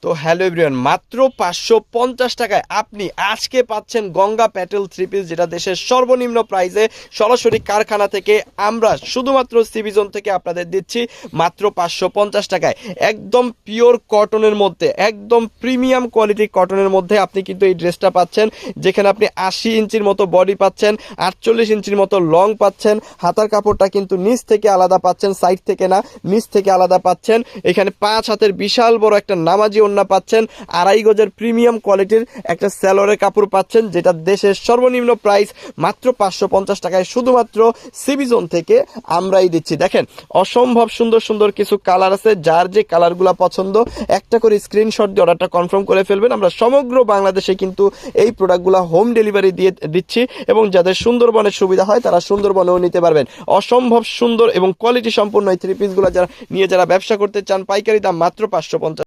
তো hello everyone, মাত্র 550 টাকায় আপনি আজকে পাচ্ছেন গঙ্গা প্যাটেল থ্রি পিস, যেটা দেশের সর্বনিম্ন প্রাইসে সরাসরি কারখানা থেকে আমরা শুধুমাত্র সিবিজন থেকে আপনাদের দিচ্ছি মাত্র 550 টাকায়। একদম পিওর কটনের মধ্যে, একদম প্রিমিয়াম কোয়ালিটির কটনের মধ্যে আপনি কিন্তু এই ড্রেসটা পাচ্ছেন, যেখানে আপনি 80 ইঞ্চির মতো বডি পাচ্ছেন, 48 ইঞ্চির মতো লং পাচ্ছেন। হাতার কাপড়টা কিন্তু নিচ থেকে আলাদা পাচ্ছেন, সাইড থেকে না, নিচ থেকে আলাদা পাচ্ছেন। এখানে 5 হাতের বিশাল বড় একটা নামাজি ওড়না পাচ্ছেন, 2.5 গজের প্রিমিয়াম কোয়ালিটির একটা স্যালোয়ারের কাপড় পাচ্ছেন, যেটা দেশের সর্বনিম্ন প্রাইস মাত্র 550 টাকায় শুধুমাত্র সিবিজোন থেকে আমরাই দিচ্ছি। দেখেন অসম্ভব সুন্দর সুন্দর কিছু কালার আছে, যার যে কালারগুলো পছন্দ একটা করে স্ক্রিনশট দিয়ে অর্ডারটা কনফার্ম করে ফেলবেন। আমরা সমগ্র বাংলাদেশে কিন্তু এই প্রোডাক্টগুলো হোম ডেলিভারি দিয়ে দিচ্ছি, এবং যাদের সুন্দরবনের সুবিধা হয় তারা সুন্দরবনেও নিতে পারবেন। অসম্ভব সুন্দর এবং কোয়ালিটি সম্পূর্ণ এই থ্রি পিসগুলো যারা ব্যবসা করতে চান, পাইকারি দাম মাত্র 550।